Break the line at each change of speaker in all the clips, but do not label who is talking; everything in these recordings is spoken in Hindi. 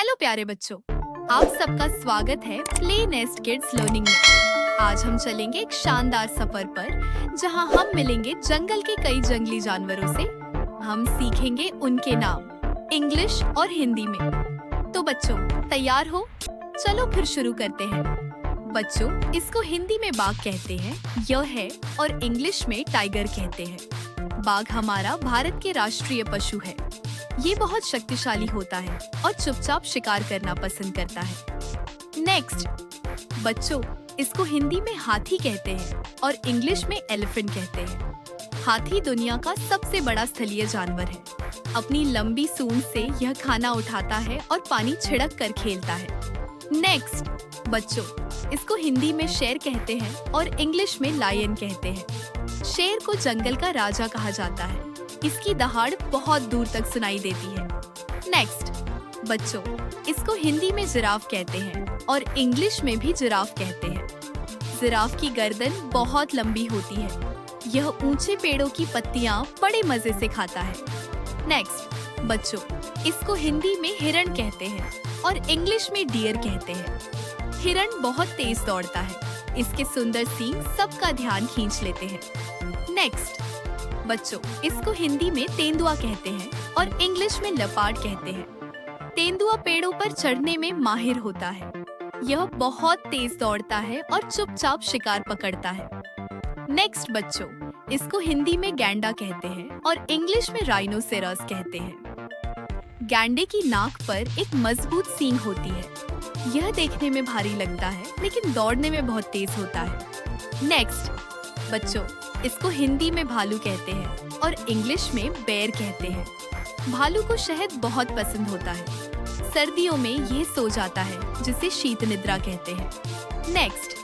हेलो प्यारे बच्चों, आप सबका स्वागत है प्ले नेस्ट किड्स लर्निंग में। आज हम चलेंगे एक शानदार सफर पर, जहां हम मिलेंगे जंगल के कई जंगली जानवरों से। हम सीखेंगे उनके नाम इंग्लिश और हिंदी में। तो बच्चों, तैयार हो? चलो फिर शुरू करते हैं। बच्चों, इसको हिंदी में बाघ कहते हैं, यह है, और इंग्लिश में टाइगर कहते हैं। बाघ हमारा भारत के राष्ट्रीय पशु है। ये बहुत शक्तिशाली होता है और चुपचाप शिकार करना पसंद करता है। नेक्स्ट बच्चों, इसको हिंदी में हाथी कहते हैं और इंग्लिश में एलिफेंट कहते हैं। हाथी दुनिया का सबसे बड़ा स्थलीय जानवर है। अपनी लंबी सूंड से यह खाना उठाता है और पानी छिड़क कर खेलता है। नेक्स्ट बच्चों, इसको हिंदी में शेर कहते हैं और इंग्लिश में लायन कहते हैं। शेर को जंगल का राजा कहा जाता है। इसकी दहाड़ बहुत दूर तक सुनाई देती है। नेक्स्ट बच्चों, इसको हिंदी में जिराफ कहते हैं और इंग्लिश में भी जिराफ कहते हैं। जिराफ की गर्दन बहुत लंबी होती है। यह ऊंचे पेड़ों की पत्तियां बड़े मजे से खाता है। नेक्स्ट बच्चों, इसको हिंदी में हिरण कहते हैं और इंग्लिश में डियर कहते हैं। हिरण बहुत तेज दौड़ता है। इसके सुंदर सींग सबका ध्यान खींच लेते हैं। नेक्स्ट बच्चों, इसको हिंदी में तेंदुआ कहते हैं और इंग्लिश में लेपर्ड कहते हैं। तेंदुआ पेड़ों पर चढ़ने में माहिर होता है। यह बहुत तेज दौड़ता है और चुपचाप शिकार पकड़ता है। नेक्स्ट बच्चों, इसको हिंदी में गैंडा कहते हैं और इंग्लिश में राइनोसेरस कहते हैं। गैंडे की नाक पर एक मजबूत सींग होती है। यह देखने में भारी लगता है, लेकिन दौड़ने में बहुत तेज होता है। नेक्स्ट बच्चों, इसको हिंदी में भालू कहते हैं और इंग्लिश में बेर कहते हैं। भालू को शहद बहुत पसंद होता है। सर्दियों में यह सो जाता है, जिसे शीत निद्रा कहते हैं। नेक्स्ट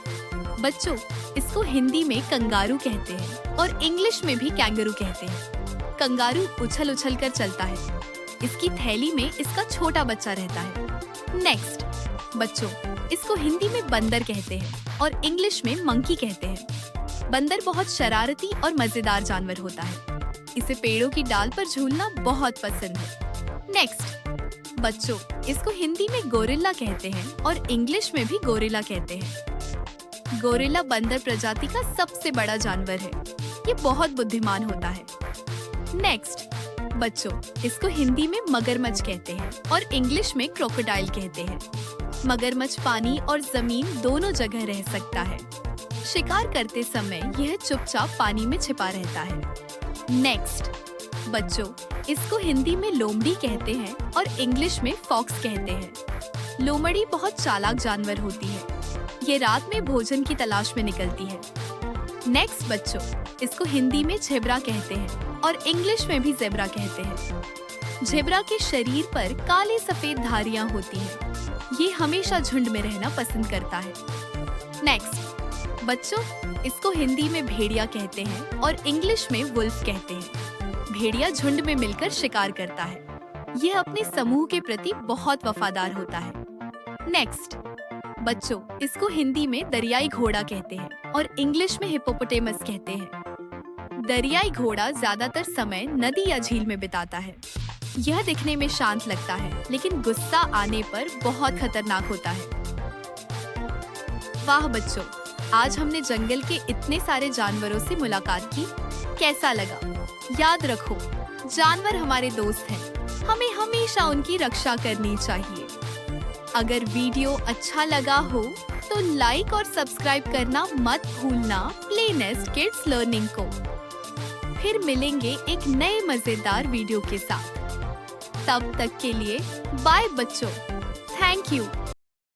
बच्चों, इसको हिंदी में कंगारू कहते हैं और इंग्लिश में भी कैंगरू कहते हैं। कंगारू उछल उछल कर चलता है। इसकी थैली में इसका छोटा बच्चा रहता है। नेक्स्ट बच्चों, इसको हिंदी में बंदर कहते हैं और इंग्लिश में मंकी कहते हैं। बंदर बहुत शरारती और मजेदार जानवर होता है। इसे पेड़ों की डाल पर झूलना बहुत पसंद है। नेक्स्ट बच्चों, इसको हिंदी में गोरिल्ला कहते हैं और इंग्लिश में भी गोरिल्ला कहते हैं। गोरिल्ला बंदर प्रजाति का सबसे बड़ा जानवर है। ये बहुत बुद्धिमान होता है। नेक्स्ट बच्चों, इसको हिंदी में मगरमच्छ कहते हैं और इंग्लिश में क्रोकोडाइल कहते हैं। मगरमच्छ पानी और जमीन दोनों जगह रह सकता है। शिकार करते समय यह चुपचाप पानी में छिपा रहता है। नेक्स्ट बच्चों, इसको हिंदी में लोमड़ी कहते हैं और इंग्लिश में फॉक्स कहते हैं। लोमड़ी बहुत चालाक जानवर होती है। ये रात में भोजन की तलाश में निकलती है। नेक्स्ट बच्चों, इसको हिंदी में झेब्रा कहते हैं और इंग्लिश में भी ज़ेब्रा कहते हैं। झेब्रा के शरीर पर काले सफेद धारियां होती हैं। ये हमेशा झुंड में रहना पसंद करता है। नेक्स्ट बच्चों, इसको हिंदी में भेड़िया कहते हैं और इंग्लिश में वुल्फ कहते हैं। भेड़िया झुंड में मिलकर शिकार करता है। यह अपने समूह के प्रति बहुत वफादार होता है। नेक्स्ट बच्चों, इसको हिंदी में दरियाई घोड़ा कहते हैं और इंग्लिश में हिप्पोपोटेमस कहते हैं। दरियाई घोड़ा ज्यादातर समय नदी या झील में बिताता है। यह दिखने में शांत लगता है, लेकिन गुस्सा आने पर बहुत खतरनाक होता है। वाह बच्चों, आज हमने जंगल के इतने सारे जानवरों से मुलाकात की। कैसा लगा? याद रखो, जानवर हमारे दोस्त हैं। हमें हमेशा उनकी रक्षा करनी चाहिए। अगर वीडियो अच्छा लगा हो तो लाइक और सब्सक्राइब करना मत भूलना प्ले नेस्ट किड्स लर्निंग को। फिर मिलेंगे एक नए मजेदार वीडियो के साथ। तब तक के लिए बाय बच्चों। Thank you.